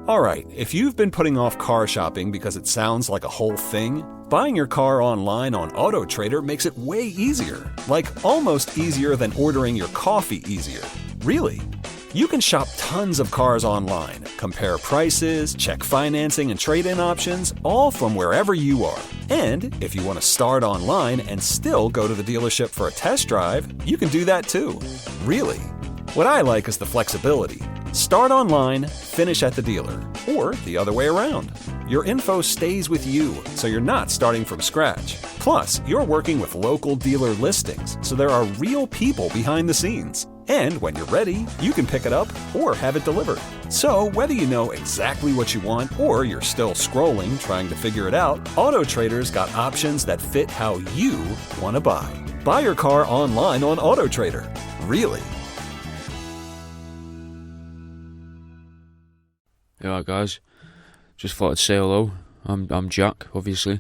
Alright, if you've been putting off car shopping because it sounds like a whole thing, buying your car online on AutoTrader makes it way easier. Like, almost easier than ordering your coffee easier. Really. You can shop tons of cars online, compare prices, check financing and trade-in options, all from wherever you are. And if you want to start online and still go to the dealership for a test drive, you can do that too. Really. What I like is the flexibility. Start online, finish at the dealer, or the other way around. Your info stays with you, so you're not starting from scratch. Plus, you're working with local dealer listings, so there are real people behind the scenes. And when you're ready, you can pick it up or have it delivered. So whether you know exactly what you want or you're still scrolling trying to figure it out, AutoTrader's got options that fit how you want to buy. Buy your car online on AutoTrader. Really. Alright guys, just thought I'd say hello. I'm Jack, obviously.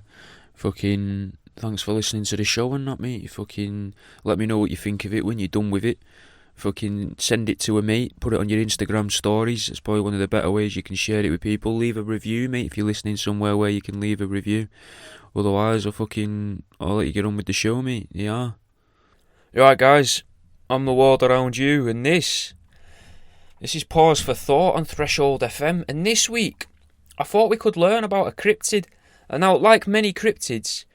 Fucking thanks for listening to the show and that, mate. Fucking let me know what you think of it when you're done with it. Fucking send it to a mate, put it on your Instagram stories. It's probably one of the better ways you can share it with people. Leave a review, mate, if you're listening somewhere where you can leave a review. Otherwise, I'll let you get on with the show, mate. Yeah. Alright guys, I'm the world around you, and this is Pause for Thought on Threshold FM, and this week I thought we could learn about a cryptid. And now, like many cryptids,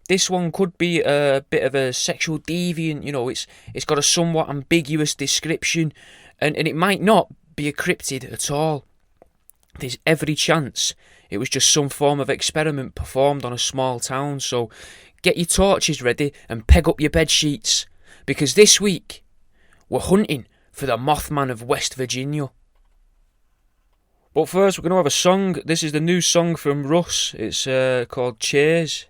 this one could be a bit of a sexual deviant. You know, it's got a somewhat ambiguous description, and it might not be a cryptid at all. There's every chance it was just some form of experiment performed on a small town. So get your torches ready and peg up your bed sheets, because this week we're hunting for the Mothman of West Virginia. But first, we're going to have a song. This is the new song from Russ. It's called Cheers.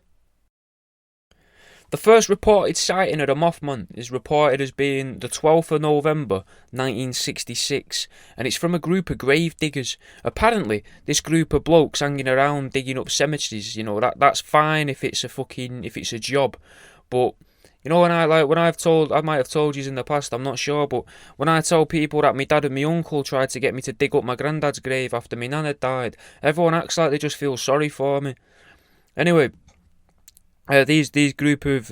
The first reported sighting of the Mothman is reported as being the 12th of November 1966, and it's from a group of grave diggers. Apparently, this group of blokes hanging around digging up cemeteries, you know, that's fine if it's a job, but you know, I might have told you in the past, I'm not sure, but when I tell people that my dad and my uncle tried to get me to dig up my granddad's grave after my nan had died, everyone acts like they just feel sorry for me. Anyway, these group of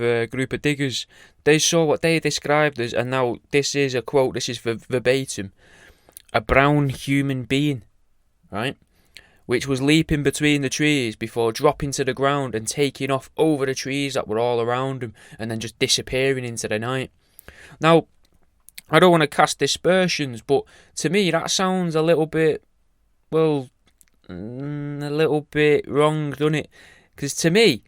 diggers, they saw what they described as, and now this is a quote, this is verbatim, a brown human being, right? Which was leaping between the trees before dropping to the ground and taking off over the trees that were all around him, and then just disappearing into the night. Now, I don't want to cast aspersions, but to me that sounds a little bit, wrong, doesn't it? Because to me,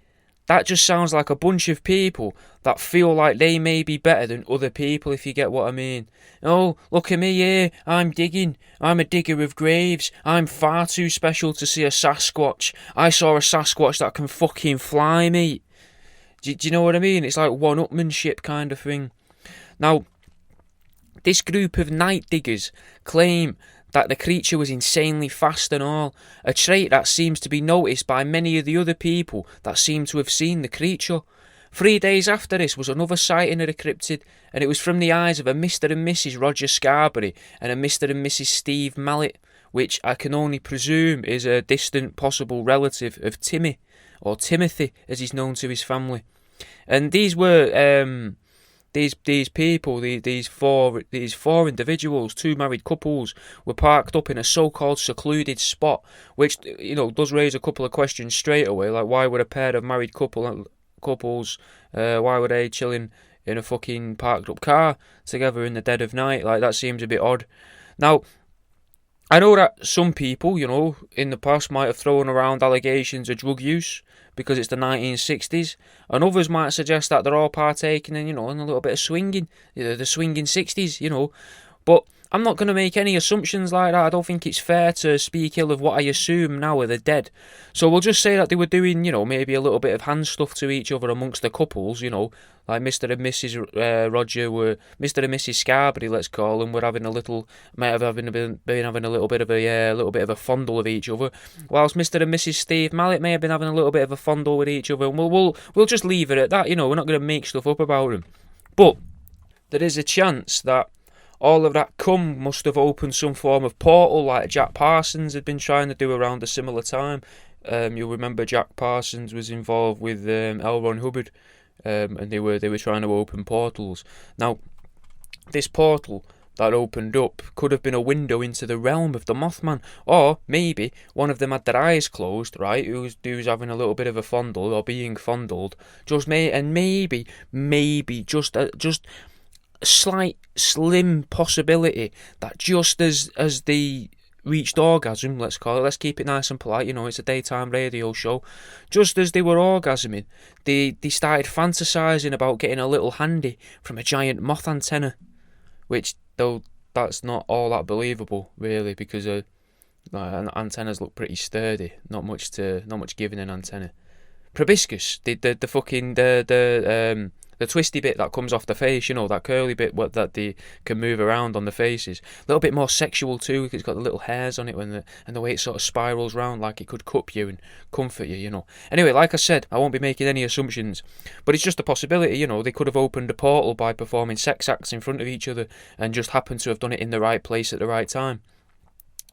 that just sounds like a bunch of people that feel like they may be better than other people, if you get what I mean. Oh, look at me here, I'm digging. I'm a digger of graves. I'm far too special to see a Sasquatch. I saw a Sasquatch that can fucking fly, mate. Do you know what I mean? It's like one-upmanship kind of thing. Now, this group of night diggers claim that the creature was insanely fast and all, a trait that seems to be noticed by many of the other people that seem to have seen the creature. 3 days after this was another sighting of the cryptid, and it was from the eyes of a Mr. and Mrs. Roger Scarberry and a Mr. and Mrs. Steve Mallet, which I can only presume is a distant possible relative of Timmy, or Timothy as he's known to his family. And these were these people, these four individuals, two married couples, were parked up in a so-called secluded spot, which, you know, does raise a couple of questions straight away, like why would a pair of married couples, why were they chilling in a fucking parked up car together in the dead of night? Like, that seems a bit odd. Now, I know that some people, you know, in the past might have thrown around allegations of drug use because it's the 1960s, and others might suggest that they're all partaking in, you know, in a little bit of swinging, the swinging 60s, you know, but I'm not going to make any assumptions like that. I don't think it's fair to speak ill of what I assume now are the dead. So we'll just say that they were doing, you know, maybe a little bit of hand stuff to each other amongst the couples, you know, like Mr. and Mrs. Roger were, Mr. and Mrs. Scarberry, let's call them, were having a little, might have been having a little bit of a fondle of each other, whilst Mr. and Mrs. Steve Mallet may have been having a little bit of a fondle with each other, and we'll just leave it at that, you know, we're not going to make stuff up about them. But there is a chance that all of that must have opened some form of portal, like Jack Parsons had been trying to do around a similar time. You'll remember Jack Parsons was involved with L. Ron Hubbard, and they were trying to open portals. Now, this portal that opened up could have been a window into the realm of the Mothman, or maybe one of them had their eyes closed, right? Who's having a little bit of a fondle or being fondled, maybe just a slight slim possibility that just as they reached orgasm, let's call it, let's keep it nice and polite, it's a daytime radio show, just as they were orgasming, they started fantasizing about getting a little handy from a giant moth antenna, which, though, that's not all that believable, really, because antennas look pretty sturdy. Not much giving an antenna. Proboscis, the twisty bit that comes off the face, that curly bit that they can move around on the faces. A little bit more sexual too, because it's got the little hairs on it and the way it sort of spirals round like it could cup you and comfort you, Anyway, like I said, I won't be making any assumptions, but it's just a possibility, they could have opened a portal by performing sex acts in front of each other and just happened to have done it in the right place at the right time.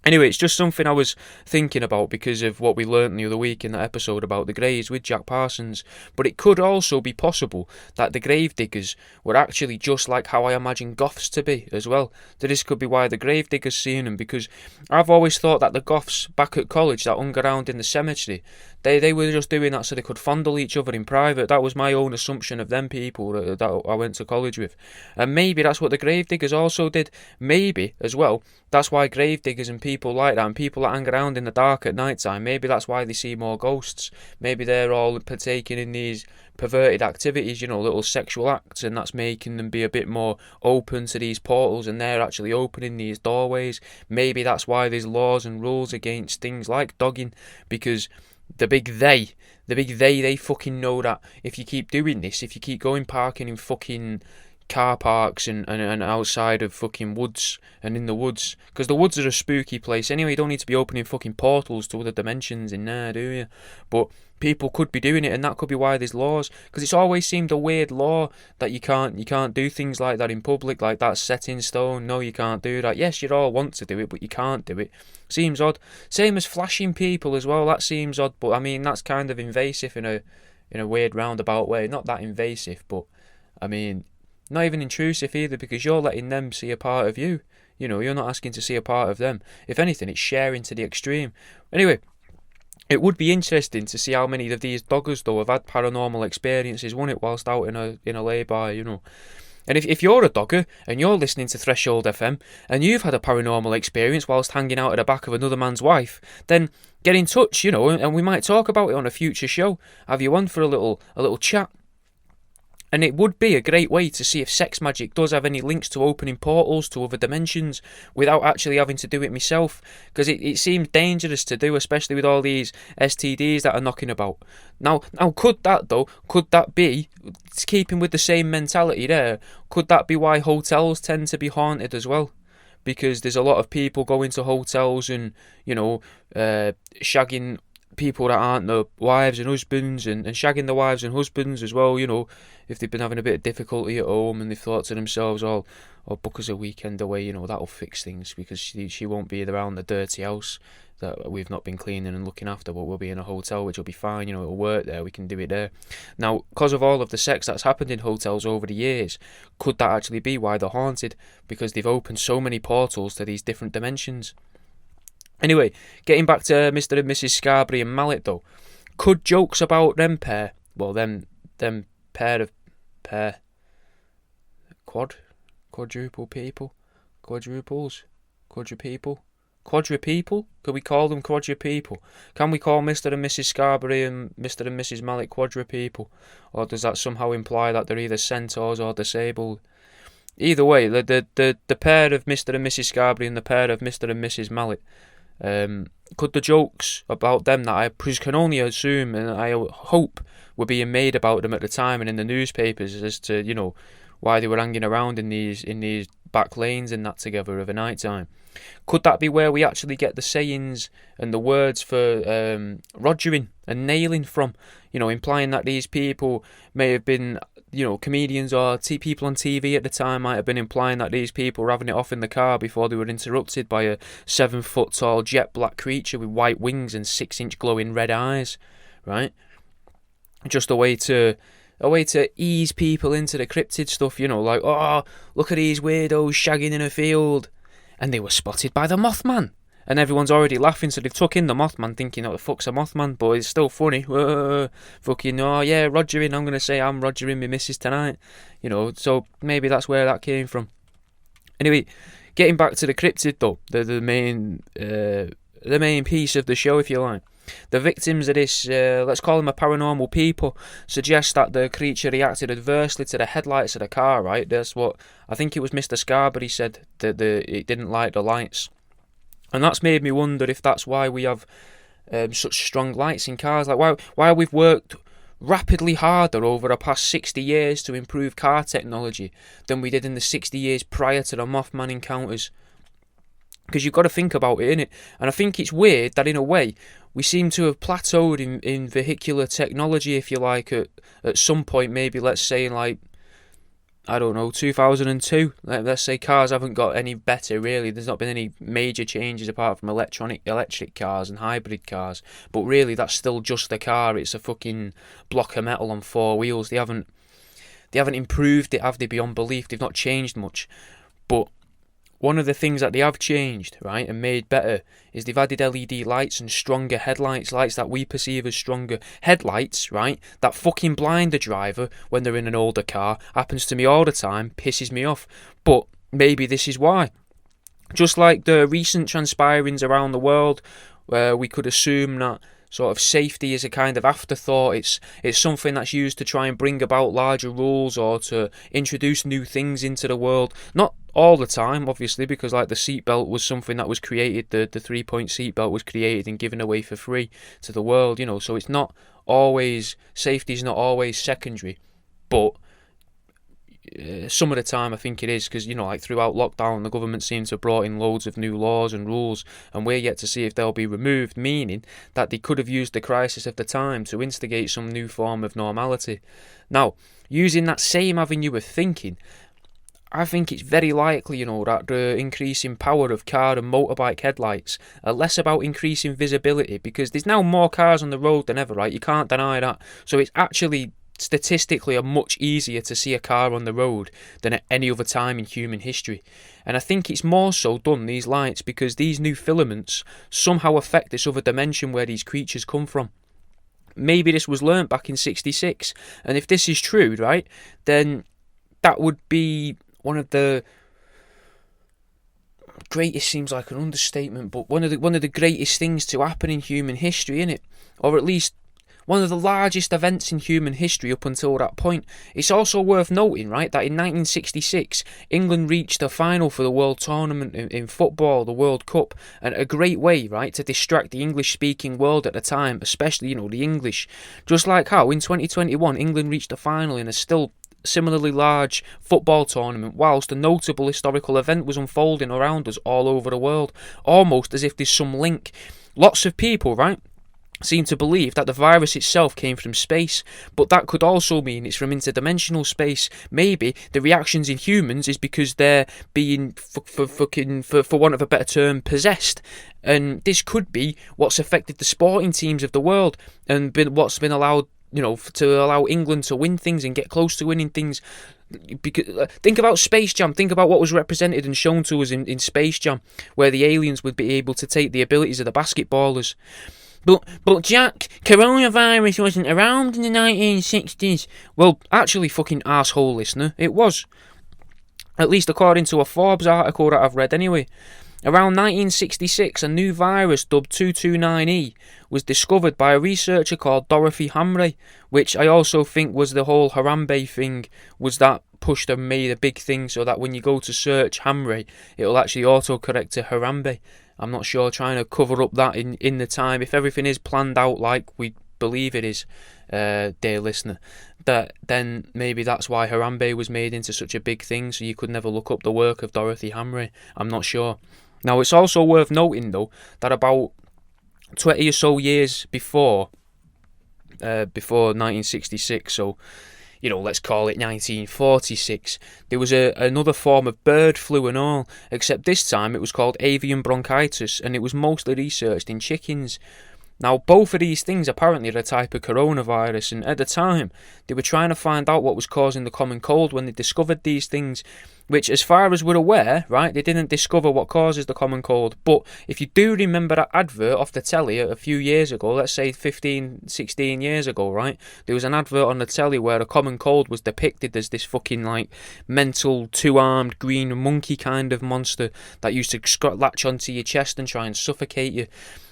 Anyway, it's just something I was thinking about because of what we learnt the other week in that episode about the graves with Jack Parsons. But it could also be possible that the grave diggers were actually just like how I imagine goths to be as well. That this could be why the grave diggers seen them, because I've always thought that the goths back at college that hung around in the cemetery, they were just doing that so they could fondle each other in private. That was my own assumption of them people that I went to college with. And maybe that's what the grave diggers also did. Maybe, as well, that's why grave diggers and people like that and people that hang around in the dark at night time, maybe that's why they see more ghosts. Maybe they're all partaking in these perverted activities, little sexual acts, and that's making them be a bit more open to these portals, and they're actually opening these doorways. Maybe that's why there's laws and rules against things like dogging, because the big they fucking know that if you keep doing this, if you keep going parking in fucking car parks and outside of fucking woods and in the woods, because the woods are a spooky place anyway, you don't need to be opening fucking portals to other dimensions in there, do you? But people could be doing it, and that could be why there's laws, because it's always seemed a weird law that you can't do things like that in public, like that's set in stone. No, you can't do that. Yes, you all want to do it, but you can't do it. Seems odd. Same as flashing people as well, that seems odd, but I mean that's kind of invasive in a weird roundabout way. Not that invasive, but I mean not even intrusive either, because you're letting them see a part of you. You're not asking to see a part of them. If anything, it's sharing to the extreme. Anyway, it would be interesting to see how many of these doggers, though, have had paranormal experiences, won't it, whilst out in a lay-by, And if you're a dogger and you're listening to Threshold FM and you've had a paranormal experience whilst hanging out at the back of another man's wife, then get in touch, and we might talk about it on a future show. Have you on for a little chat. And it would be a great way to see if sex magic does have any links to opening portals to other dimensions without actually having to do it myself, because it seems dangerous to do, especially with all these STDs that are knocking about. Now could that be, keeping with the same mentality there, could that be why hotels tend to be haunted as well? Because there's a lot of people going to hotels and, shagging people that aren't the wives and husbands, and shagging the wives and husbands as well, if they've been having a bit of difficulty at home and they've thought to themselves, I'll book us a weekend away, that'll fix things, because she won't be around the dirty house that we've not been cleaning and looking after, but we'll be in a hotel, which will be fine, it'll work there, we can do it there. Now, because of all of the sex that's happened in hotels over the years, could that actually be why they're haunted? Because they've opened so many portals to these different dimensions. Anyway, getting back to Mr. and Mrs. Scarberry and Mallet, though, could jokes about them pair, well, them pair of quadruple people, quadruples, quadrupeople, could we call them quadrupeople? Can we call Mr. and Mrs. Scarberry and Mr. and Mrs. Mallet quadrupeople? Or does that somehow imply that they're either centaurs or disabled? Either way, the pair of Mr. and Mrs. Scarberry and the pair of Mr. and Mrs. Mallet, could the jokes about them that I can only assume and I hope were being made about them at the time and in the newspapers as to, why they were hanging around in these back lanes and that together of a night time, Could that be where we actually get the sayings and the words for rogering and nailing from? Implying that these people may have been, comedians or people on TV at the time might have been implying that these people were having it off in the car before they were interrupted by a 7-foot tall jet black creature with white wings and 6-inch glowing red eyes, right? Just a way to ease people into the cryptid stuff, like, oh, look at these weirdos shagging in a field. And they were spotted by the Mothman. And everyone's already laughing, so they've took in the Mothman thinking, oh, the fuck's a Mothman? But it's still funny. Fucking, oh yeah, rogering, I'm going to say I'm rogering my missus tonight. So maybe that's where that came from. Anyway, getting back to the cryptid though, the main piece of the show, if you like. The victims of this, let's call them a paranormal people, suggest that the creature reacted adversely to the headlights of the car, right? That's what, I think it was Mr. Scarberry said, that it didn't like the lights. And that's made me wonder if that's why we have such strong lights in cars. Like why we've worked rapidly harder over the past 60 years to improve car technology than we did in the 60 years prior to the Mothman encounters. Because you've got to think about it, innit? And I think it's weird that, in a way, we seem to have plateaued in vehicular technology, if you like, at some point, maybe, let's say, in, like, I don't know, 2002. Let's say cars haven't got any better, really. There's not been any major changes apart from electric cars and hybrid cars. But really, that's still just a car. It's a fucking block of metal on 4 wheels. They haven't improved it, have they, beyond belief? They've not changed much. But one of the things that they have changed, right, and made better is they've added LED lights and stronger headlights, lights that we perceive as stronger. Headlights, right, that fucking blind the driver when they're in an older car. Happens to me all the time, pisses me off. But maybe this is why. Just like the recent transpirings around the world, where we could assume that sort of safety is a kind of afterthought. It's something that's used to try and bring about larger rules or to introduce new things into the world. Not all the time, obviously, because like the seatbelt was something that was created, the 3-point seatbelt was created and given away for free to the world, so it's not always, safety's not always secondary, but some of the time I think it is, because like throughout lockdown the government seems to have brought in loads of new laws and rules, and we're yet to see if they'll be removed, meaning that they could have used the crisis of the time to instigate some new form of normality. Now, using that same avenue of thinking, I think it's very likely, that the increasing power of car and motorbike headlights are less about increasing visibility, because there's now more cars on the road than ever, right? You can't deny that. So it's actually statistically are much easier to see a car on the road than at any other time in human history. And I think it's more so done, these lights, because these new filaments somehow affect this other dimension where these creatures come from. Maybe this was learnt back in 66, and if this is true, right, then that would be one of the greatest, seems like an understatement, but one of the greatest things to happen in human history, innit? Or at least one of the largest events in human history up until that point. It's also worth noting, right, that in 1966, England reached the final for the World Tournament in football, the World Cup, and a great way, right, to distract the English-speaking world at the time, especially, the English. Just like how in 2021, England reached the final in a still similarly large football tournament, whilst a notable historical event was unfolding around us all over the world, almost as if there's some link. Lots of people, right, seem to believe that the virus itself came from space, but that could also mean it's from interdimensional space. Maybe the reactions in humans is because they're being, for want of a better term, possessed. And this could be what's affected the sporting teams of the world and what's been allowed, to allow England to win things and get close to winning things. Because think about Space Jam. Think about what was represented and shown to us in Space Jam, where the aliens would be able to take the abilities of the basketballers. But Jack, coronavirus wasn't around in the 1960s. Well, actually, fucking arsehole listener, it was. At least according to a Forbes article that I've read anyway. Around 1966, a new virus dubbed 229E was discovered by a researcher called Dorothy Hamre, which I also think was the whole Harambe thing, was that pushed and made a big thing so that when you go to search Hamre, it'll actually autocorrect to Harambe. I'm not sure, trying to cover up that in the time. If everything is planned out like we believe it is, dear listener, then maybe that's why Harambe was made into such a big thing, so you could never look up the work of Dorothy Hamre. I'm not sure. Now, it's also worth noting, though, that about 20 or so years before 1966, so, let's call it 1946, there was another form of bird flu and all, except this time it was called avian bronchitis, and it was mostly researched in chickens. Now, both of these things apparently are a type of coronavirus, and at the time, they were trying to find out what was causing the common cold when they discovered these things, which, as far as we're aware, right, they didn't discover what causes the common cold. But if you do remember that advert off the telly a few years ago, let's say 15, 16 years ago, right, there was an advert on the telly where a common cold was depicted as this fucking, mental, two-armed green monkey kind of monster that used to latch onto your chest and try and suffocate you.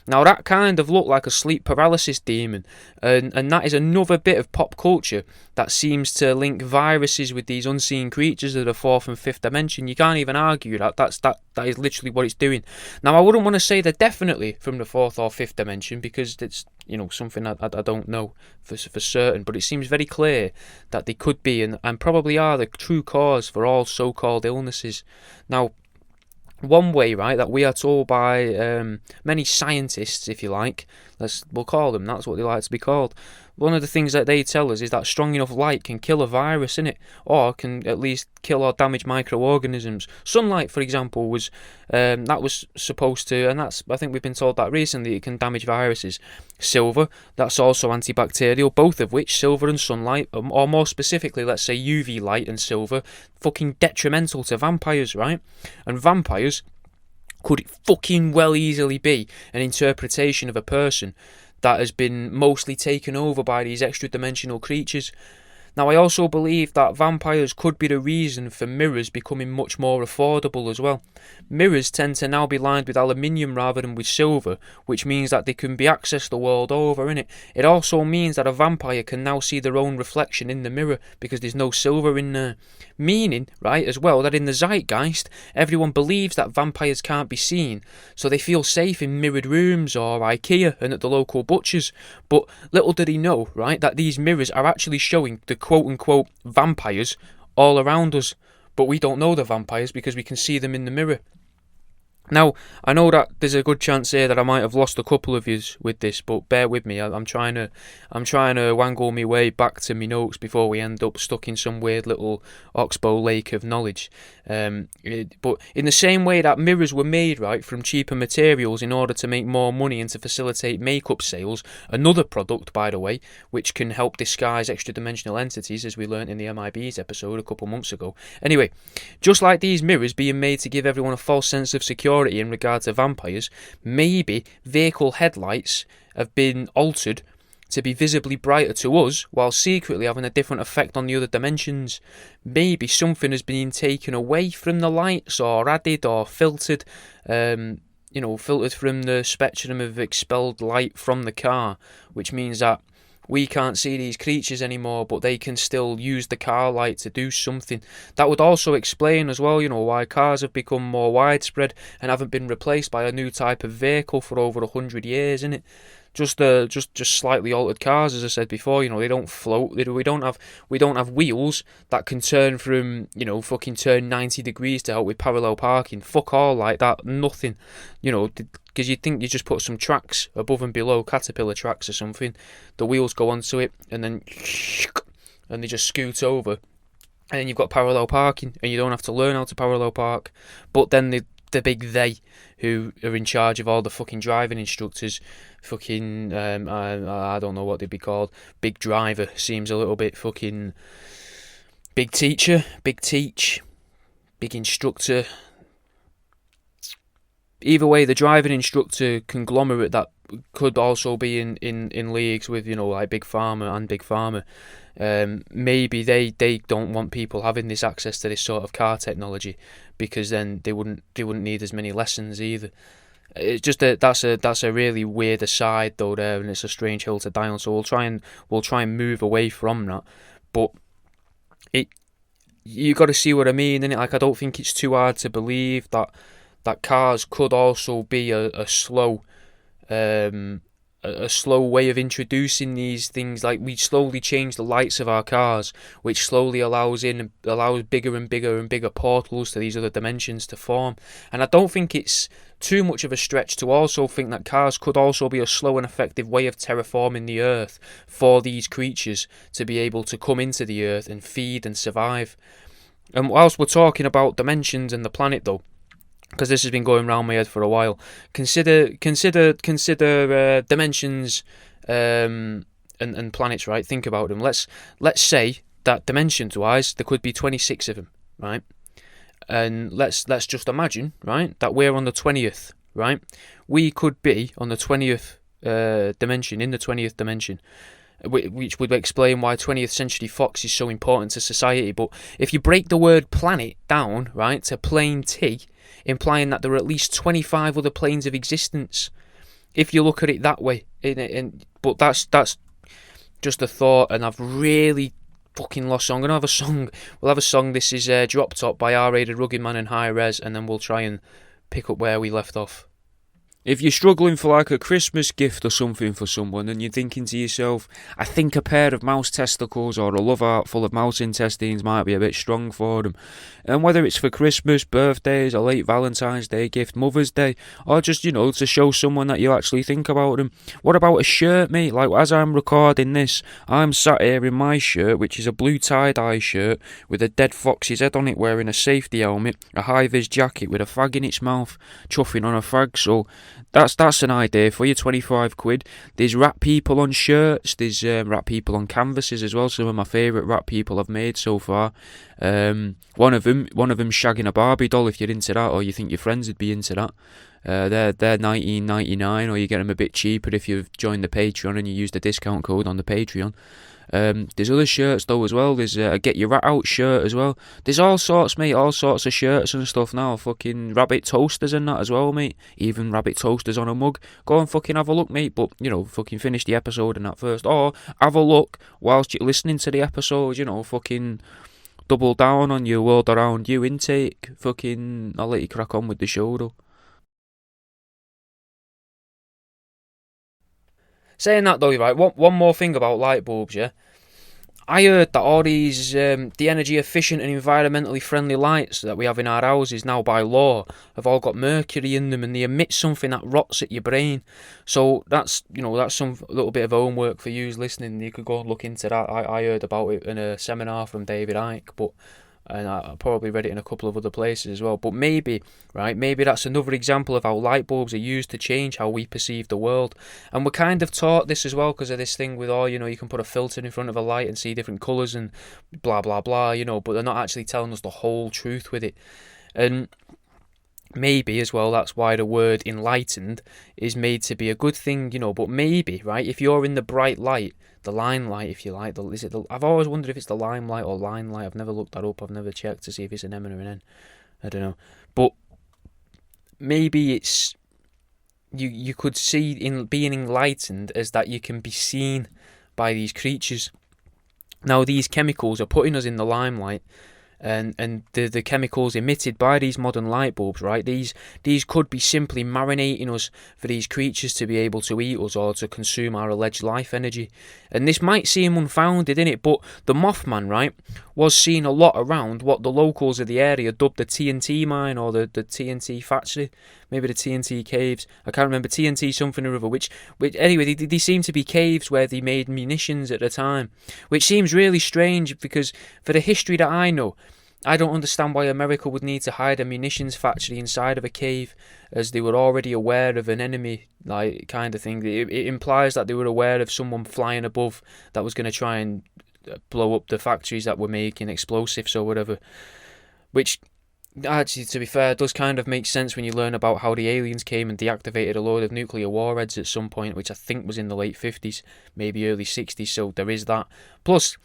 Now, that kind of looked like a sleep paralysis demon, and that is another bit of pop culture that seems to link viruses with these unseen creatures of the fourth and fifth dimension. You can't even argue that. That is literally what it's doing. Now, I wouldn't want to say they're definitely from the fourth or fifth dimension, because it's something I don't know for certain, but it seems very clear that they could be and probably are the true cause for all so-called illnesses. Now, one way, right, that we are told by many scientists, if you like, we'll call them, that's what they like to be called. One of the things that they tell us is that strong enough light can kill a virus, innit? Or can at least kill or damage microorganisms. Sunlight, for example, was supposed to, and I think we've been told that recently, it can damage viruses. Silver, that's also antibacterial, both of which, silver and sunlight, or more specifically, let's say UV light and silver, fucking detrimental to vampires, right? And vampires could fucking well easily be an interpretation of a person that has been mostly taken over by these extra-dimensional creatures. Now, I also believe that vampires could be the reason for mirrors becoming much more affordable as well. Mirrors tend to now be lined with aluminium rather than with silver, which means that they can be accessed the world over, innit? It also means that a vampire can now see their own reflection in the mirror because there's no silver in there. Meaning, right, as well, that in the zeitgeist, everyone believes that vampires can't be seen, so they feel safe in mirrored rooms or IKEA and at the local butchers. But little do they know, right, that these mirrors are actually showing the quote-unquote vampires all around us, but we don't know the vampires because we can see them in the mirror. Now, I know that there's a good chance here that I might have lost a couple of yous with this, but bear with me. I'm trying to wangle my way back to my notes before we end up stuck in some weird little oxbow lake of knowledge. But in the same way that mirrors were made, right, from cheaper materials in order to make more money and to facilitate makeup sales, another product, by the way, which can help disguise extra-dimensional entities, as we learnt in the MIBs episode a couple months ago. Anyway, just like these mirrors being made to give everyone a false sense of security in regard to vampires, maybe vehicle headlights have been altered to be visibly brighter to us while secretly having a different effect on the other dimensions. Maybe something has been taken away from the lights or added or filtered, filtered from the spectrum of expelled light from the car, which means that we can't see these creatures anymore, but they can still use the car light to do something. That would also explain as well, why cars have become more widespread and haven't been replaced by a new type of vehicle for over 100 years, innit? Just slightly altered cars, as I said before. They don't float. We don't have wheels that can turn from fucking turn 90 degrees to help with parallel parking. Fuck all like that. Nothing. Because you'd think you just put some tracks above and below, caterpillar tracks or something. The wheels go onto it and then they just scoot over, and then you've got parallel parking, and you don't have to learn how to parallel park. But then the big they who are in charge of all the fucking driving instructors, fucking I don't know what they'd be called. Big driver seems a little bit fucking big teacher, big teach, big instructor. Either way, the driving instructor conglomerate that could also be in leagues with like Big Pharma and Big Pharma. Maybe they don't want people having this access to this sort of car technology, because then they wouldn't need as many lessons either. It's just that's a really weird aside though there, and it's a strange hill to die on. So we'll try and move away from that. But you got to see what I mean, innit? Like, I don't think it's too hard to believe that cars could also be a slow a slow way of introducing these things. Like, we slowly change the lights of our cars, which slowly allows bigger and bigger and bigger portals to these other dimensions to form. And I don't think it's too much of a stretch to also think that cars could also be a slow and effective way of terraforming the earth for these creatures to be able to come into the earth and feed and survive. And whilst we're talking about dimensions and the planet, though, because this has been going around my head for a while, consider dimensions and planets, right? Think about them. Let's say that dimensions-wise, there could be 26 of them, right? And let's just imagine, right, that we're on the 20th, right? We could be on the 20th dimension, in the 20th dimension, which would explain why 20th Century Fox is so important to society. But if you break the word planet down, right, to plain T, implying that there are at least 25 other planes of existence, if you look at it that way. But that's just a thought, and I've really fucking lost song. I'm gonna have a song. We'll have a song. This is Drop Top by R-Rated Rugged Man and High Res, and then we'll try and pick up where we left off. If you're struggling for like a Christmas gift or something for someone, and you're thinking to yourself, I think a pair of mouse testicles or a love heart full of mouse intestines might be a bit strong for them. And whether it's for Christmas, birthdays, a late Valentine's Day gift, Mother's Day, or just, to show someone that you actually think about them. What about a shirt, mate? Like, as I'm recording this, I'm sat here in my shirt, which is a blue tie-dye shirt with a dead fox's head on it, wearing a safety helmet, a high-vis jacket with a fag in its mouth, chuffing on a fag. So that's an idea for you, 25 quid. There's rat people on shirts, there's rat people on canvases as well. Some of my favourite rat people I've made so far. One of them shagging a Barbie doll, if you're into that, or you think your friends would be into that. They're $19.99, or you get them a bit cheaper if you've joined the Patreon and you use the discount code on the Patreon. There's other shirts though as well. There's a Get Your Rat Out shirt as well. There's all sorts, mate, all sorts of shirts and stuff now. Fucking rabbit toasters and that as well, mate. Even rabbit toasters on a mug. Go and fucking have a look, mate. But, fucking finish the episode and that first. Or have a look whilst you're listening to the episode, fucking double down on your world around you intake. Fucking, I'll let you crack on with the show though. Saying that though, right, one more thing about light bulbs, yeah? I heard that all these, the energy efficient and environmentally friendly lights that we have in our houses now by law have all got mercury in them, and they emit something that rots at your brain. So that's some little bit of homework for you listening. You could go and look into that. I heard about it in a seminar from David Icke, and I probably read it in a couple of other places as well. But maybe that's another example of how light bulbs are used to change how we perceive the world. And we're kind of taught this as well because of this thing with, you can put a filter in front of a light and see different colours and blah, blah, blah, but they're not actually telling us the whole truth with it. And maybe as well, that's why the word enlightened is made to be a good thing, but maybe, right, if you're in the bright light, the limelight, if you like, I've always wondered if it's the limelight or limelight. I've never looked that up. I've never checked to see if it's an M or an N. I don't know. But maybe it's, you could see in being enlightened as that you can be seen by these creatures. Now, these chemicals are putting us in the limelight, and the chemicals emitted by these modern light bulbs, right? These could be simply marinating us for these creatures to be able to eat us or to consume our alleged life energy. And this might seem unfounded, innit? But the Mothman, right, was seen a lot around what the locals of the area dubbed the TNT mine, or the TNT factory, maybe the TNT caves. I can't remember, TNT something or other, which anyway, they seem to be caves where they made munitions at the time, which seems really strange because for the history that I know, I don't understand why America would need to hide a munitions factory inside of a cave, as they were already aware of an enemy, like, kind of thing. It implies that they were aware of someone flying above that was going to try and blow up the factories that were making explosives or whatever. Which, actually, to be fair, does kind of make sense when you learn about how the aliens came and deactivated a load of nuclear warheads at some point, which I think was in the late 50s, maybe early 60s, so there is that. Plus,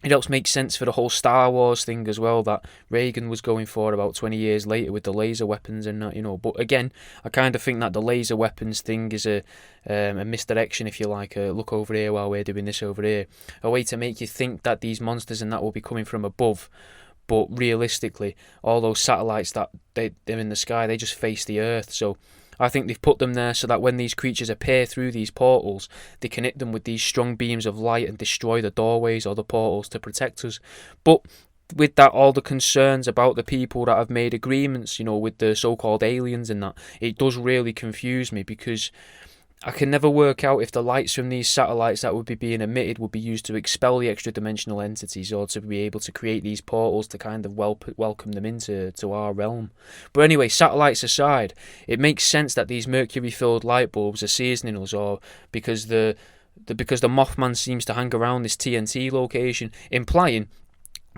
it helps make sense for the whole Star Wars thing as well that Reagan was going for about 20 years later with the laser weapons and that, But again, I kind of think that the laser weapons thing is a misdirection, if you like. Look over here while we're doing this over here. A way to make you think that these monsters and that will be coming from above. But realistically, all those satellites that they're in the sky, they just face the Earth. So I think they've put them there so that when these creatures appear through these portals, they can hit them with these strong beams of light and destroy the doorways or the portals to protect us. But with that, all the concerns about the people that have made agreements, with the so-called aliens and that, it does really confuse me, because I can never work out if the lights from these satellites that would be being emitted would be used to expel the extra-dimensional entities, or to be able to create these portals to kind of welcome them into our realm. But anyway, satellites aside, it makes sense that these mercury-filled light bulbs are seasoning us, or because the Mothman seems to hang around this TNT location, implying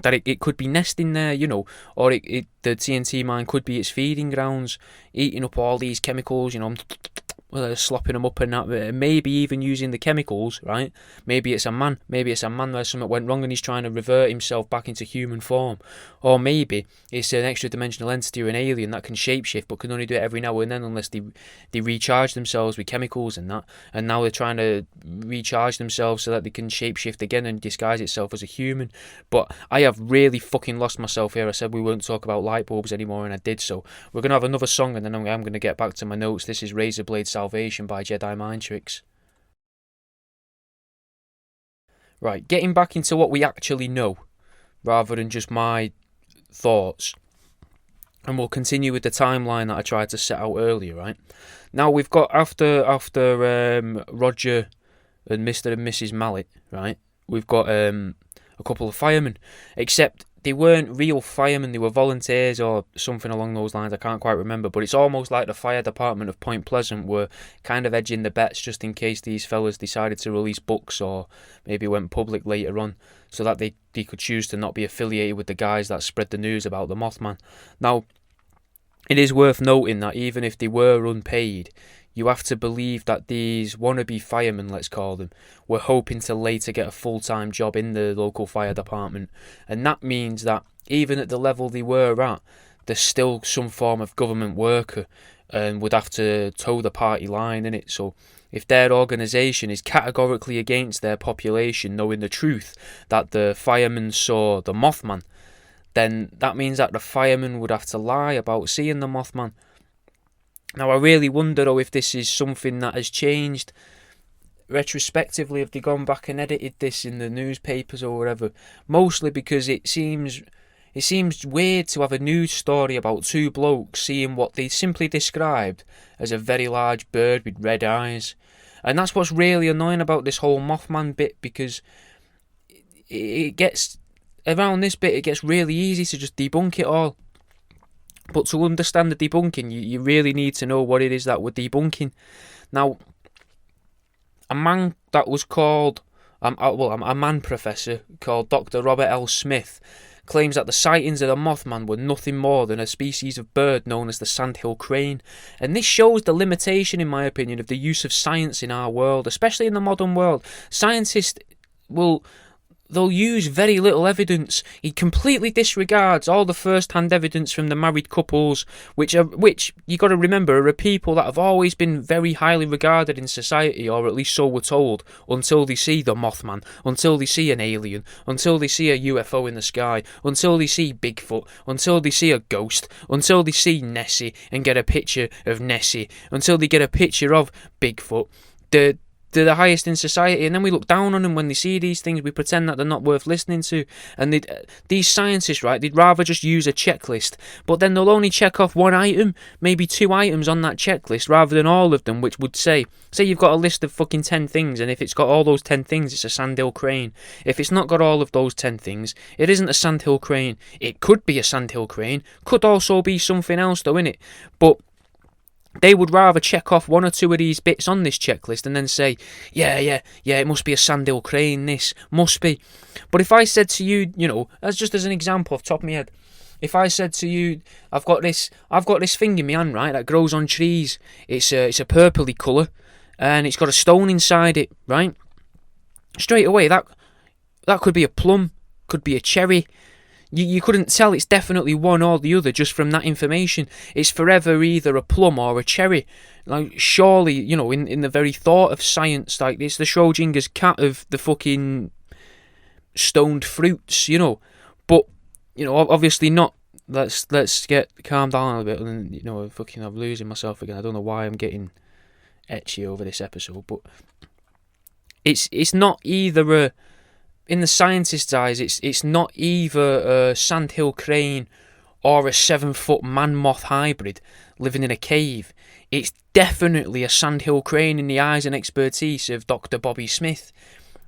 that it could be nesting there, or the TNT mine could be its feeding grounds, eating up all these chemicals, slopping them up and that, maybe even using the chemicals, right? Maybe it's a man where something went wrong and he's trying to revert himself back into human form. Or maybe it's an extra-dimensional entity or an alien that can shapeshift but can only do it every now and then unless they recharge themselves with chemicals and that. And now they're trying to recharge themselves so that they can shapeshift again and disguise itself as a human. But I have really fucking lost myself here. I said we wouldn't talk about light bulbs anymore and I did, so we're going to have another song and then I'm going to get back to my notes. This is Razorblade Salvation by Jedi Mind Tricks. Right, getting back into what we actually know, rather than just my thoughts. And we'll continue with the timeline that I tried to set out earlier, right? Now we've got, after Roger and Mr. and Mrs. Mallet, right? We've got a couple of firemen, except they weren't real firemen, they were volunteers or something along those lines, I can't quite remember, but it's almost like the fire department of Point Pleasant were kind of edging the bets just in case these fellas decided to release books or maybe went public later on, so that they could choose to not be affiliated with the guys that spread the news about the Mothman. Now, it is worth noting that even if they were unpaid, you have to believe that these wannabe firemen, let's call them, were hoping to later get a full-time job in the local fire department. And that means that even at the level they were at, there's still some form of government worker and would have to toe the party line in it. So if their organisation is categorically against their population knowing the truth that the firemen saw the Mothman, then that means that the firemen would have to lie about seeing the Mothman. Now, I really wonder, though, if this is something that has changed retrospectively. Have they gone back and edited this in the newspapers or whatever? Mostly because it seems weird to have a news story about two blokes seeing what they simply described as a very large bird with red eyes. And that's what's really annoying about this whole Mothman bit, because it gets, around this bit, it gets really easy to just debunk it all. But to understand the debunking, you really need to know what it is that we're debunking. Now, a man that was called, a man professor called Dr. Robert L. Smith claims that the sightings of the Mothman were nothing more than a species of bird known as the sandhill crane. And this shows the limitation, in my opinion, of the use of science in our world, especially in the modern world. Scientists they'll use very little evidence. He completely disregards all the first-hand evidence from the married couples, which you got to remember are people that have always been very highly regarded in society, or at least so we're told, until they see the Mothman, until they see an alien, until they see a UFO in the sky, until they see Bigfoot, until they see a ghost, until they see Nessie and get a picture of Nessie, until they get a picture of Bigfoot. They're the highest in society, and then we look down on them when they see these things. We pretend that they're not worth listening to. And these scientists, right, they'd rather just use a checklist, but then they'll only check off one item, maybe 2 items on that checklist, rather than all of them, which would say you've got a list of fucking 10 things, and if it's got all those 10 things, it's a sandhill crane. If it's not got all of those 10 things, it isn't a sandhill crane. It could be a sandhill crane, could also be something else though, innit? But they would rather check off 1 or 2 of these bits on this checklist and then say, yeah, it must be a sandhill crane, this must be. But if I said to you, as an example off the top of my head, if I said to you, I've got this thing in my hand, right, that grows on trees. It's a purpley colour, and it's got a stone inside it, right? Straight away, that could be a plum, could be a cherry. You couldn't tell it's definitely one or the other just from that information. It's forever either a plum or a cherry. Like, surely, in the very thought of science, like, it's the Schrodinger's cat of the fucking stoned fruits, But, obviously not let's get calm down a bit, and I'm losing myself again. I don't know why I'm getting etchy over this episode, but it's not either in the scientists' eyes, it's not either a sandhill crane or a 7-foot man-moth hybrid living in a cave. It's definitely a sandhill crane in the eyes and expertise of Dr. Bobby Smith.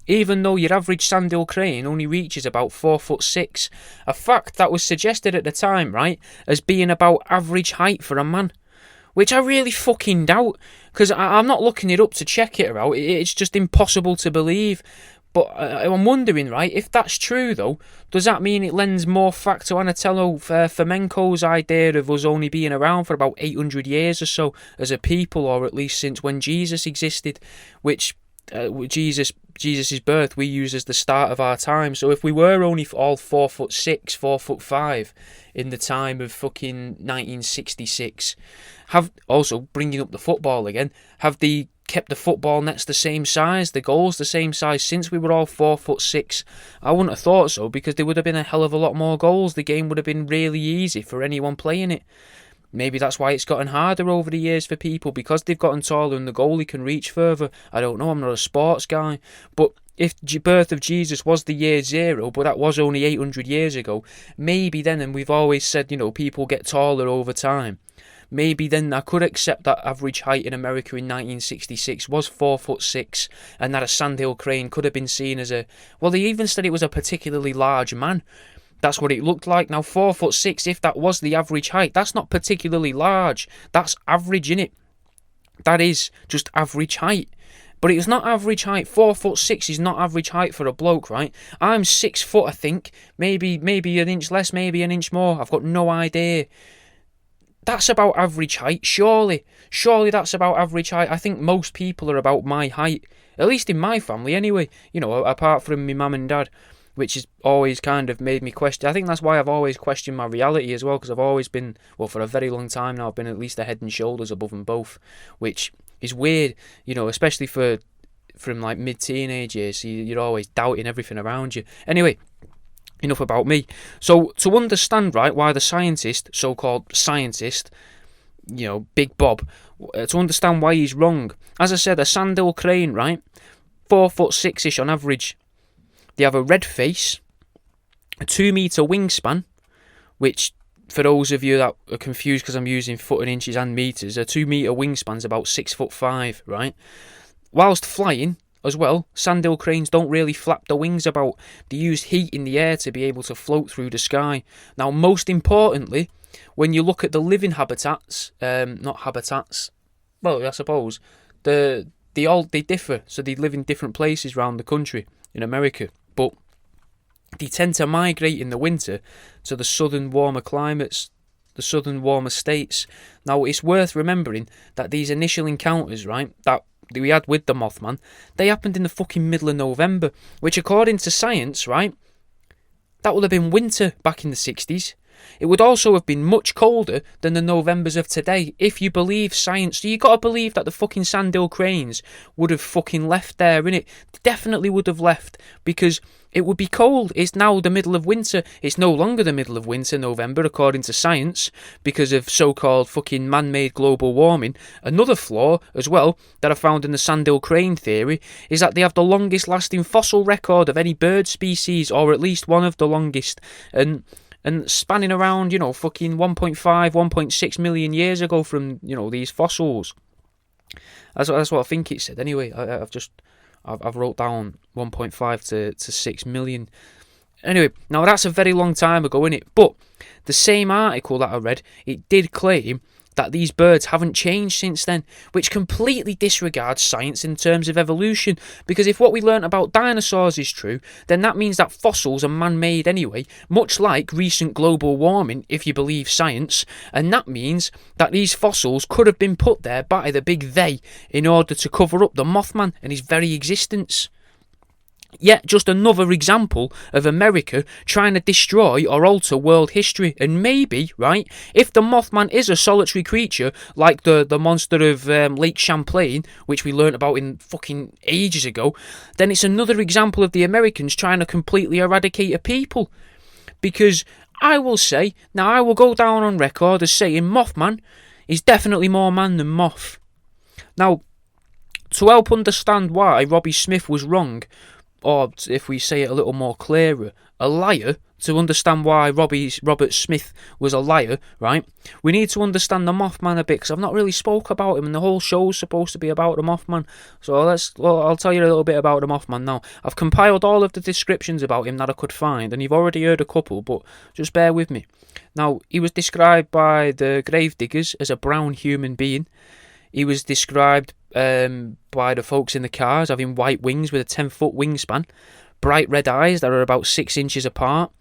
Even though your average sandhill crane only reaches about 4'6", a fact that was suggested at the time, right, as being about average height for a man. Which I really fucking doubt, because I'm not looking it up to check it out. It's just impossible to believe. But I'm wondering, right, if that's true, though, does that mean it lends more fact to Anatoly Fomenko's idea of us only being around for about 800 years or so as a people, or at least since when Jesus existed, which Jesus' birth we use as the start of our time. So if we were only all 4'6", 4'5" in the time of fucking 1966, also bringing up the football again, have they kept the football nets the same size, the goals the same size since we were all 4'6"? I wouldn't have thought so, because there would have been a hell of a lot more goals. The game would have been really easy for anyone playing it. Maybe that's why it's gotten harder over the years for people, because they've gotten taller and the goalie can reach further. I don't know, I'm not a sports guy. But if the birth of Jesus was the year 0, but that was only 800 years ago, maybe then, and we've always said, people get taller over time, maybe then I could accept that average height in America in 1966 was 4'6", and that a sandhill crane could have been seen as they even said it was a particularly large man. That's what it looked like. Now, 4'6", if that was the average height, that's not particularly large. That's average, innit? That is just average height. But it's not average height. 4'6" is not average height for a bloke, right? I'm 6 foot, I think. Maybe an inch less, maybe an inch more. I've got no idea. That's about average height, surely. Surely that's about average height. I think most people are about my height. At least in my family, anyway. Apart from my mum and dad, which has always kind of made me question. I think that's why I've always questioned my reality as well, because I've always been, for a very long time now, I've been at least a head and shoulders above them both, which is weird, especially from like mid-teenage years. So you're always doubting everything around you. Anyway, enough about me. So to understand, right, why the scientist, so-called scientist, Big Bob, to understand why he's wrong, as I said, a sandhill crane, right, 4'6" on average. They have a red face, a 2-metre wingspan, which, for those of you that are confused because I'm using foot and inches and metres, a 2-metre wingspan's about 6'5", right? Whilst flying, as well, sandhill cranes don't really flap their wings about. They use heat in the air to be able to float through the sky. Now, most importantly, when you look at the living habitats, not habitats, well, I suppose, they differ. So they live in different places around the country in America. But they tend to migrate in the winter to the southern warmer climates, the southern warmer states. Now, it's worth remembering that these initial encounters, right, that we had with the Mothman, they happened in the fucking middle of November, which according to science, right, that would have been winter back in the 60s. It would also have been much colder than the Novembers of today, if you believe science. So you got to believe that the fucking sandhill cranes would have fucking left there, innit? They definitely would have left, because it would be cold. It's now the middle of winter. It's no longer the middle of winter, November, according to science, because of so-called fucking man-made global warming. Another flaw, as well, that I found in the sandhill crane theory, is that they have the longest-lasting fossil record of any bird species, or at least one of the longest. And spanning around, fucking 1.5, 1.6 million years ago from, these fossils. That's what I think it said. Anyway, I've wrote down 1.5 to 6 million. Anyway, now that's a very long time ago, innit? But the same article that I read, it did claim that these birds haven't changed since then, which completely disregards science in terms of evolution, because if what we learnt about dinosaurs is true, then that means that fossils are man-made anyway, much like recent global warming, if you believe science, and that means that these fossils could have been put there by the big they in order to cover up the Mothman and his very existence. Yet just another example of America trying to destroy or alter world history. And maybe, right, if the Mothman is a solitary creature like the monster of Lake Champlain, which we learnt about in fucking ages ago, then it's another example of the Americans trying to completely eradicate a people. Because I will say, now I will go down on record as saying Mothman is definitely more man than moth. Now, to help understand why Robbie Smith was wrong, or if we say it a little more clearer, a liar, to understand why Robert Smith was a liar, right, we need to understand the Mothman a bit, because I've not really spoke about him, and the whole show's supposed to be about the Mothman. So I'll tell you a little bit about the Mothman now. I've compiled all of the descriptions about him that I could find, and you've already heard a couple, but just bear with me. Now, he was described by the gravediggers as a brown human being. He was described by the folks in the cars having white wings with a 10-foot wingspan, bright red eyes that are about 6 inches apart.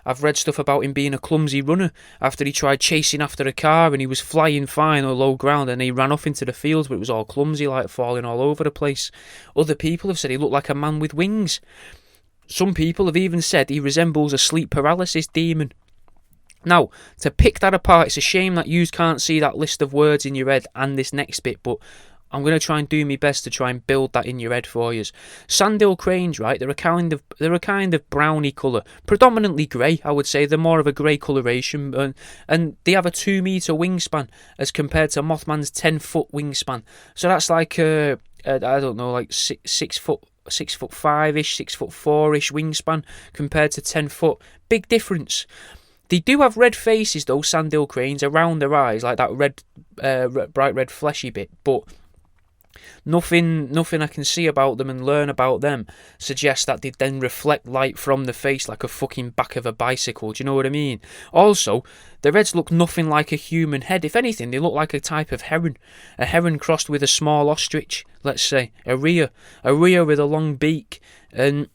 I've read stuff about him being a clumsy runner after he tried chasing after a car and he was flying fine on low ground and he ran off into the fields, but it was all clumsy, like falling all over the place. Other people have said he looked like a man with wings. Some people have even said he resembles a sleep paralysis demon. Now, to pick that apart, it's a shame that you can't see that list of words in your head and this next bit, but I'm going to try and do my best to try and build that in your head for you. Sandhill cranes, right, they're a kind of browny colour, predominantly grey, I would say. They're more of a grey coloration, and they have a 2 metre wingspan as compared to Mothman's 10-foot wingspan. So that's like, I don't know, like 6 foot 6'5"-ish, 6'4"-ish wingspan compared to 10 foot. Big difference. They do have red faces though, Sandhill cranes, around their eyes, like that red, bright red fleshy bit, but nothing I can see about them and learn about them suggests that they then reflect light from the face like a fucking back of a bicycle. Do you know what I mean? Also, their heads look nothing like a human head. If anything, they look like a type of heron. A heron crossed with a small ostrich, let's say. A rhea with a long beak. And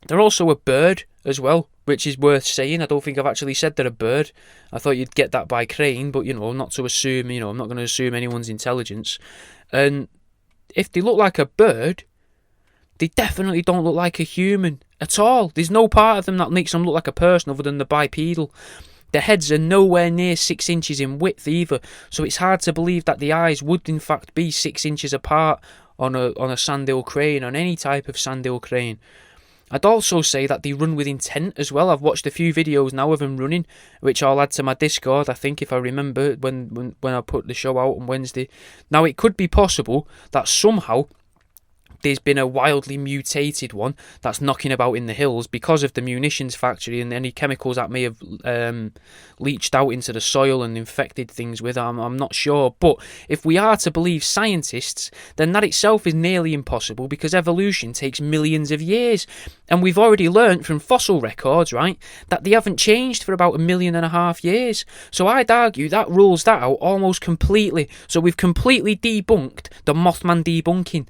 they're also a bird as well, which is worth saying. I don't think I've actually said they're a bird. I thought you'd get that by crane, but, not to assume, I'm not going to assume anyone's intelligence. And if they look like a bird, they definitely don't look like a human at all. There's no part of them that makes them look like a person other than the bipedal. The heads are nowhere near 6 inches in width either, so it's hard to believe that the eyes would in fact be 6 inches apart on a sandhill crane, on any type of sandhill crane. I'd also say that they run with intent as well. I've watched a few videos now of them running, which I'll add to my Discord, I think, if I remember, when I put the show out on Wednesday. Now, it could be possible that somehow there's been a wildly mutated one that's knocking about in the hills because of the munitions factory and any chemicals that may have leached out into the soil and infected things with. I'm not sure. But if we are to believe scientists, then that itself is nearly impossible because evolution takes millions of years. And we've already learnt from fossil records, right, that they haven't changed for about 1.5 million years. So I'd argue that rules that out almost completely. So we've completely debunked the Mothman debunking.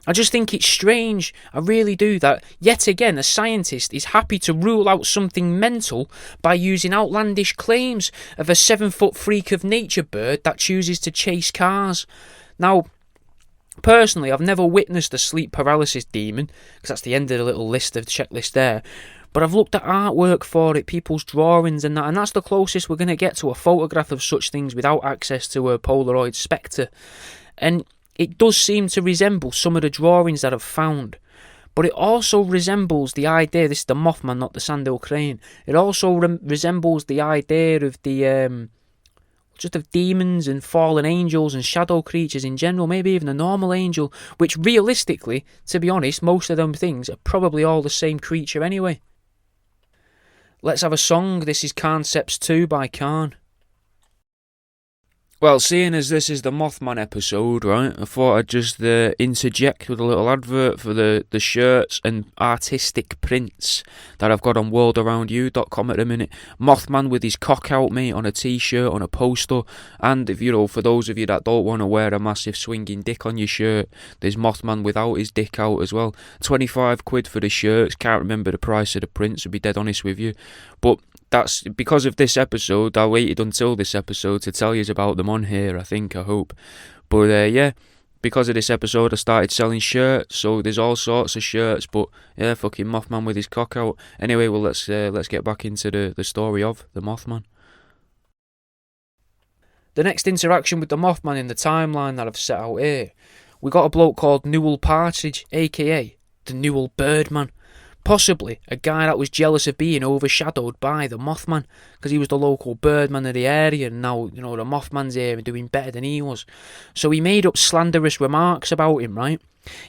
I just think it's strange, I really do, that yet again a scientist is happy to rule out something mental by using outlandish claims of a 7-foot freak of nature bird that chooses to chase cars. Now, personally, I've never witnessed a sleep paralysis demon, because that's the end of the little list of the checklist there, but I've looked at artwork for it, people's drawings and that's the closest we're going to get to a photograph of such things without access to a Polaroid spectre. And it does seem to resemble some of the drawings that I've found. But it also resembles the idea, this is the Mothman, not the Sandhill crane, it also resembles the idea of the, just of demons and fallen angels and shadow creatures in general, maybe even a normal angel, which realistically, to be honest, most of them things are probably all the same creature anyway. Let's have a song. This is Concepts 2 by Khan. Well, seeing as this is the Mothman episode, right, I thought I'd just interject with a little advert for the shirts and artistic prints that I've got on worldaroundyou.com at the minute. Mothman with his cock out, mate, on a t-shirt, on a poster, and if for those of you that don't want to wear a massive swinging dick on your shirt, there's Mothman without his dick out as well. 25 quid for the shirts, can't remember the price of the prints, to be dead honest with you, but that's because of this episode. I waited until this episode to tell you about them on here, I hope. But yeah, because of this episode I started selling shirts, so there's all sorts of shirts, but yeah, fucking Mothman with his cock out. Anyway, well, let's get back into the story of the Mothman. The next interaction with the Mothman in the timeline that I've set out here, we got a bloke called Newell Partridge, aka the Newell Birdman. Possibly a guy that was jealous of being overshadowed by the Mothman, because he was the local birdman of the area, and now, the Mothman's here and doing better than he was. So he made up slanderous remarks about him, right?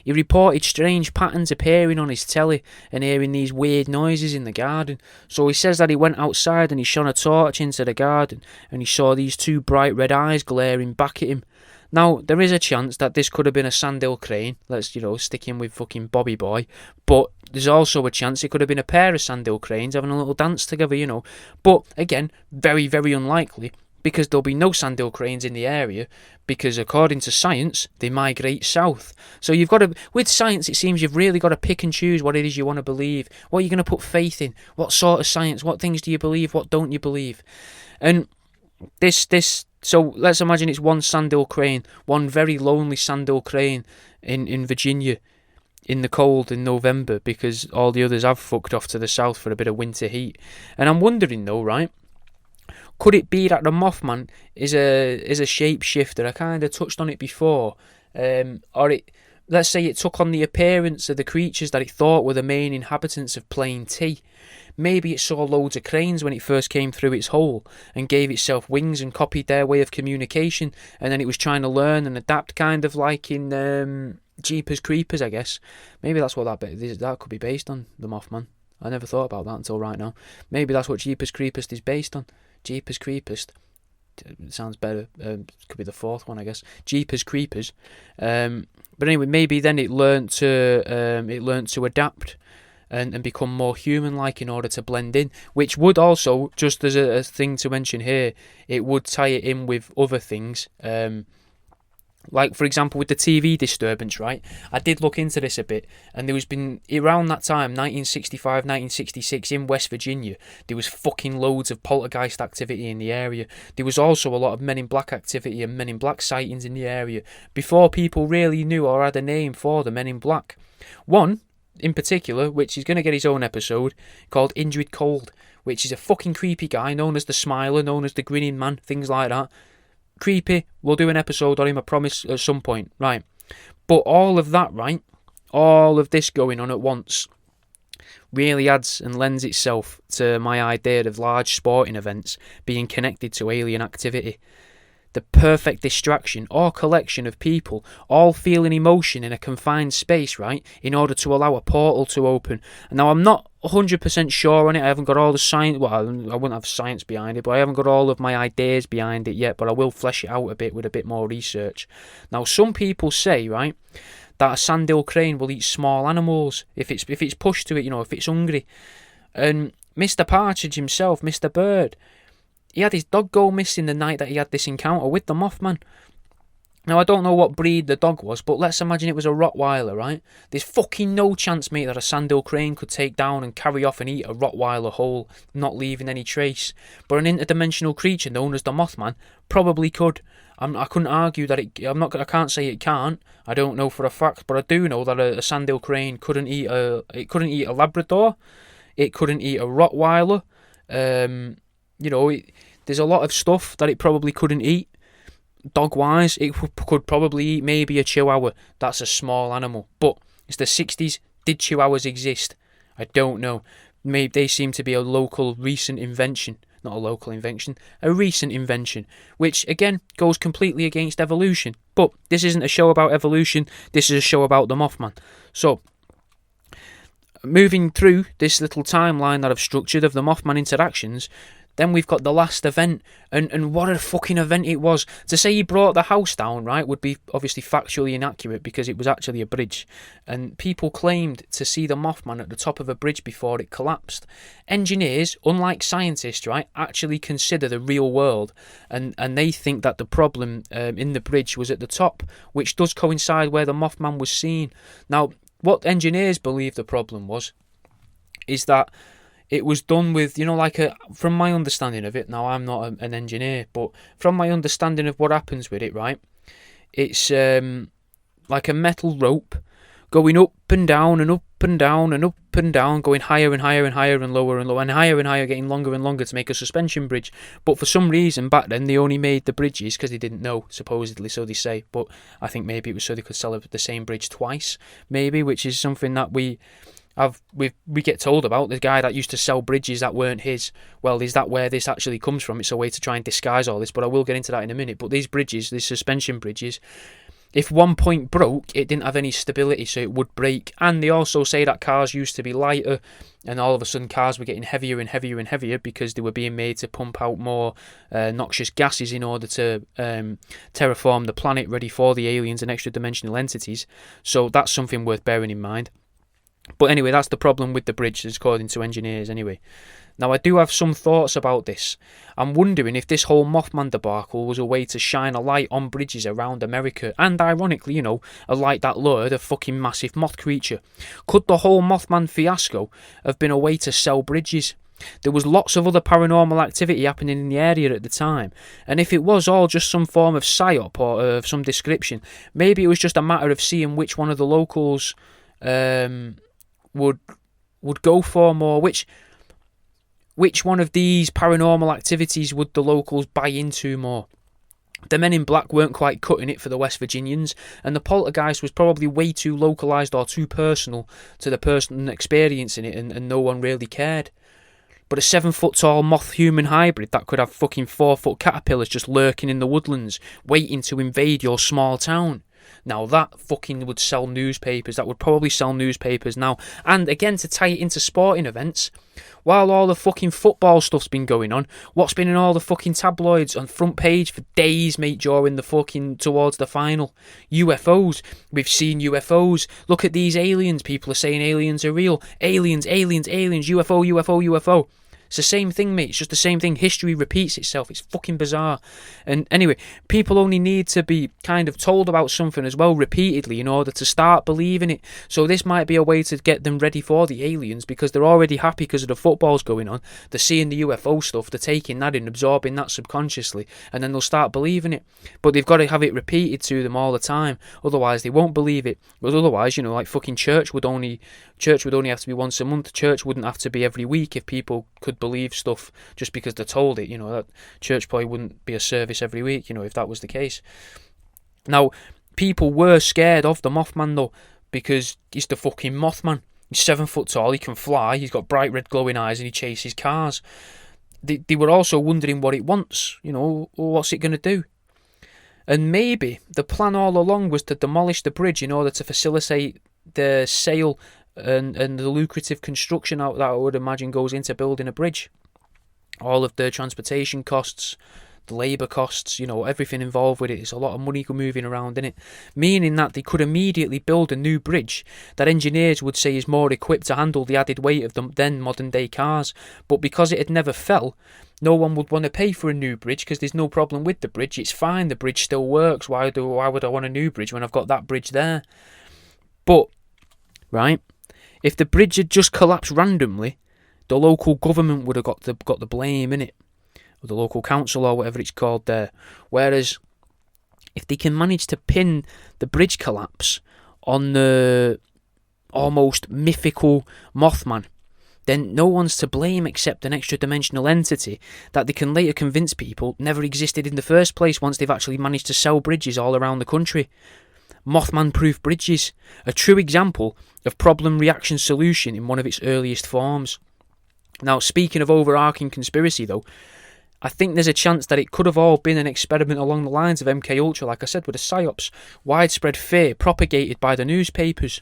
He reported strange patterns appearing on his telly and hearing these weird noises in the garden. So he says that he went outside and he shone a torch into the garden and he saw these two bright red eyes glaring back at him. Now, there is a chance that this could have been a sandhill crane. Let's, stick in with fucking Bobby Boy. But there's also a chance it could have been a pair of sandhill cranes having a little dance together, But, again, very, very unlikely, because there'll be no sandhill cranes in the area, because according to science, they migrate south. So you've got to, with science, it seems you've really got to pick and choose what it is you want to believe. What are you going to put faith in? What sort of science? What things do you believe? What don't you believe? And so let's imagine it's one sandhill crane, one very lonely sandhill crane in Virginia in the cold in November, because all the others have fucked off to the south for a bit of winter heat. And I'm wondering though, right? Could it be that the Mothman is a shapeshifter? I kind of touched on it before. Let's say it took on the appearance of the creatures that it thought were the main inhabitants of Plain T. Maybe it saw loads of cranes when it first came through its hole and gave itself wings and copied their way of communication, and then it was trying to learn and adapt, kind of like in Jeepers Creepers, I guess. Maybe that's what that could be based on, the Mothman. I never thought about that until right now. Maybe that's what Jeepers Creepers is based on. Jeepers Creepers. It sounds better. Could be the fourth one, I guess. Jeepers Creepers. But anyway, maybe then it learnt to adapt and become more human-like in order to blend in, which would also, just as a thing to mention here, it would tie it in with other things. Like, for example, with the TV disturbance, right? I did look into this a bit, and there was been, around that time, 1965, 1966, in West Virginia, there was fucking loads of poltergeist activity in the area. There was also a lot of Men in Black activity and Men in Black sightings in the area, before people really knew or had a name for the Men in Black. One, in particular, which is going to get his own episode, called Indrid Cold, which is a fucking creepy guy, known as the Smiler, known as the Grinning Man, things like that. Creepy. We'll do an episode on him, I promise, at some point. Right. But all of that, right? All of this going on at once really adds and lends itself to my idea of large sporting events being connected to alien activity. The perfect distraction or collection of people all feeling emotion in a confined space, right, in order to allow a portal to open. Now, I'm not 100% sure on it. I haven't got all the science, well, I wouldn't have science behind it, but I haven't got all of my ideas behind it yet, but I will flesh it out a bit with a bit more research. Now, some people say, right, that a sandhill crane will eat small animals if it's pushed to it, if it's hungry. And Mr. Partridge himself, Mr. Bird, he had his dog go missing the night that he had this encounter with the Mothman. Now, I don't know what breed the dog was, but let's imagine it was a Rottweiler, right? There's fucking no chance, mate, that a sandhill crane could take down and carry off and eat a Rottweiler whole, not leaving any trace. But an interdimensional creature known as the Mothman probably could. I couldn't argue that I can't say it can't. I don't know for a fact, but I do know that a sandhill crane couldn't eat a Labrador. It couldn't eat a Rottweiler. There's a lot of stuff that it probably couldn't eat. Dog-wise, it could probably eat maybe a Chihuahua. That's a small animal. But it's the 60s. Did Chihuahuas exist? I don't know. Maybe they seem to be a recent invention. Not a local invention. A recent invention. Which, again, goes completely against evolution. But this isn't a show about evolution. This is a show about the Mothman. So, moving through this little timeline that I've structured of the Mothman interactions, then we've got the last event, and what a fucking event it was. To say he brought the house down, right, would be obviously factually inaccurate, because it was actually a bridge, and people claimed to see the Mothman at the top of a bridge before it collapsed. Engineers, unlike scientists, right, actually consider the real world, and they think that the problem in the bridge was at the top, which does coincide where the Mothman was seen. Now, what engineers believe the problem was is that it was done with, from my understanding of it, now I'm not an engineer, but from my understanding of what happens with it, right, it's like a metal rope going up and down and up and down and up and down, going higher and higher and higher and lower, and higher, getting longer and longer to make a suspension bridge. But for some reason back then they only made the bridges because they didn't know, supposedly, so they say. But I think maybe it was so they could sell the same bridge twice, maybe, which is something that we we get told about the guy that used to sell bridges that weren't his. Well, is that where this actually comes from? It's a way to try and disguise all this, but I will get into that in a minute. But these bridges, these suspension bridges, if one point broke, it didn't have any stability, so it would break. And they also say that cars used to be lighter, and all of a sudden cars were getting heavier and heavier and heavier because they were being made to pump out more noxious gases in order to terraform the planet ready for the aliens and extra-dimensional entities. So that's something worth bearing in mind. But anyway, that's the problem with the bridge, according to engineers anyway. Now, I do have some thoughts about this. I'm wondering if this whole Mothman debacle was a way to shine a light on bridges around America, and ironically, a light that lured a fucking massive moth creature. Could the whole Mothman fiasco have been a way to sell bridges? There was lots of other paranormal activity happening in the area at the time, and if it was all just some form of psyop or of some description, maybe it was just a matter of seeing which one of the locals would go for more, which one of these paranormal activities would the locals buy into more. The men in black weren't quite cutting it for the West Virginians, and the poltergeist was probably way too localised or too personal to the person experiencing it, and no one really cared. But a 7-foot-tall moth-human hybrid that could have fucking 4-foot caterpillars just lurking in the woodlands, waiting to invade your small town. Now that fucking would sell newspapers. That would probably sell newspapers now. And again, to tie it into sporting events, while all the fucking football stuff's been going on, what's been in all the fucking tabloids on front page for days, mate, during the fucking towards the final? UFOs. We've seen UFOs. Look at these aliens. People are saying aliens are real. Aliens, aliens, aliens. UFO, UFO, UFO. It's the same thing, mate. It's just the same thing. History repeats itself. It's fucking bizarre. And anyway, people only need to be kind of told about something as well repeatedly in order to start believing it. So this might be a way to get them ready for the aliens, because they're already happy because of the footballs going on. They're seeing the UFO stuff. They're taking that in, absorbing that subconsciously, and then they'll start believing it. But they've got to have it repeated to them all the time. Otherwise, they won't believe it. Because otherwise, like fucking church would only have to be once a month. Church wouldn't have to be every week if people could believe stuff just because they're told it. That church probably wouldn't be a service every week, if that was the case. Now, people were scared of the Mothman though, because he's the fucking Mothman. He's 7 foot tall, he can fly, he's got bright red glowing eyes, and he chases cars. They were also wondering what it wants, what's it going to do? And maybe the plan all along was to demolish the bridge in order to facilitate the sale and the lucrative construction that I would imagine goes into building a bridge. All of the transportation costs, the labour costs, everything involved with it. It's a lot of money moving around in it, meaning that they could immediately build a new bridge that engineers would say is more equipped to handle the added weight of them than modern day cars. But because it had never fell, no one would want to pay for a new bridge because there's no problem with the bridge. It's fine, the bridge still works. Why would I want a new bridge when I've got that bridge there? But, right, if the bridge had just collapsed randomly, the local government would have got the blame in it, or the local council or whatever it's called there. Whereas if they can manage to pin the bridge collapse on the almost mythical Mothman, then no one's to blame except an extra-dimensional entity that they can later convince people never existed in the first place once they've actually managed to sell bridges all around the country. Mothman-proof bridges, a true example of problem-reaction solution in one of its earliest forms. Now, speaking of overarching conspiracy though, I think there's a chance that it could have all been an experiment along the lines of MKUltra, like I said, with the psyops, widespread fear propagated by the newspapers.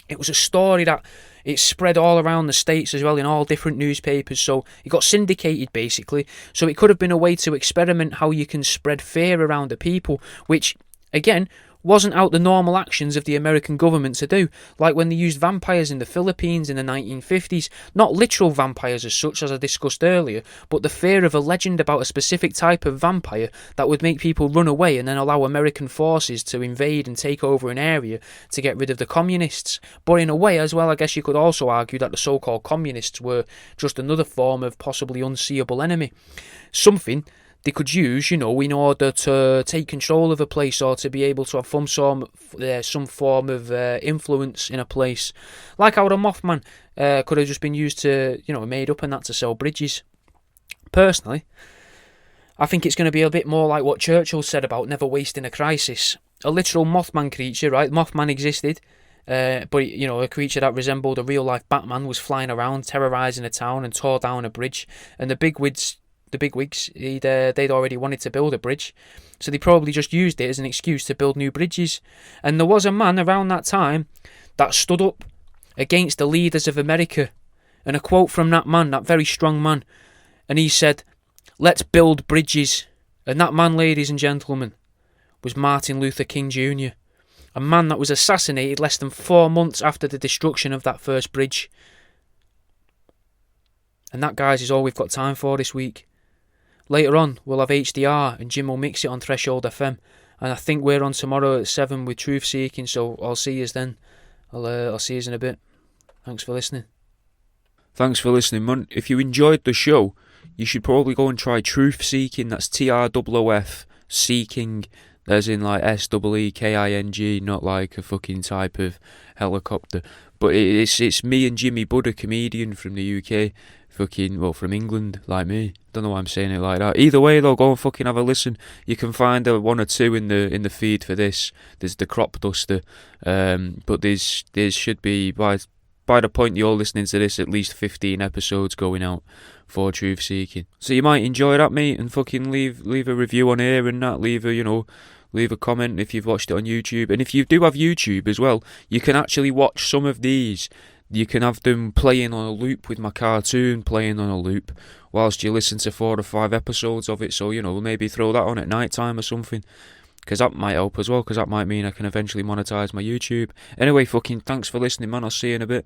It was a story that it spread all around the States as well in all different newspapers, so it got syndicated basically. So it could have been a way to experiment how you can spread fear around the people, which, again, wasn't out the normal actions of the American government to do, like when they used vampires in the Philippines in the 1950s. Not literal vampires as such, as I discussed earlier, but the fear of a legend about a specific type of vampire that would make people run away and then allow American forces to invade and take over an area to get rid of the communists. But in a way as well, I guess you could also argue that the so-called communists were just another form of possibly unseeable enemy. Something they could use, in order to take control of a place or to be able to have some form of influence in a place. Like how the Mothman could have just been used to, made up and that to sell bridges. Personally, I think it's going to be a bit more like what Churchill said about never wasting a crisis. A literal Mothman creature, right? Mothman existed. But a creature that resembled a real-life Batman was flying around, terrorising a town and tore down a bridge. And the bigwigs, they'd already wanted to build a bridge, so they probably just used it as an excuse to build new bridges. And there was a man around that time that stood up against the leaders of America. And a quote from that man, that very strong man, and he said, "Let's build bridges." And that man, ladies and gentlemen, was Martin Luther King Jr., a man that was assassinated less than 4 months after the destruction of that first bridge. And that, guys, is all we've got time for this week. Later on, we'll have HDR and Jim will mix it on Threshold FM. And I think we're on tomorrow at 7 with Truth Seeking, so I'll see you then. I'll see you in a bit. Thanks for listening. Thanks for listening, man. If you enjoyed the show, you should probably go and try Truth Seeking. That's TROOF Seeking, as in like SEEKING, not like a fucking type of helicopter. But it's me and Jimmy Budd, a comedian from the UK, from England, like me. Don't know why I'm saying it like that. Either way though, go and fucking have a listen. You can find one or two in the feed for this. There's the Crop Duster, but there should be by the point you're listening to this, at least 15 episodes going out for Truth Seeking. So you might enjoy that, mate, and fucking leave a review on here and that. Leave a comment if you've watched it on YouTube. And if you do have YouTube as well, you can actually watch some of these. You can have them playing on a loop with my cartoon playing on a loop whilst you listen to 4 or 5 episodes of it. So, maybe throw that on at night time or something. Because that might help as well, because that might mean I can eventually monetize my YouTube. Anyway, fucking thanks for listening, man. I'll see you in a bit.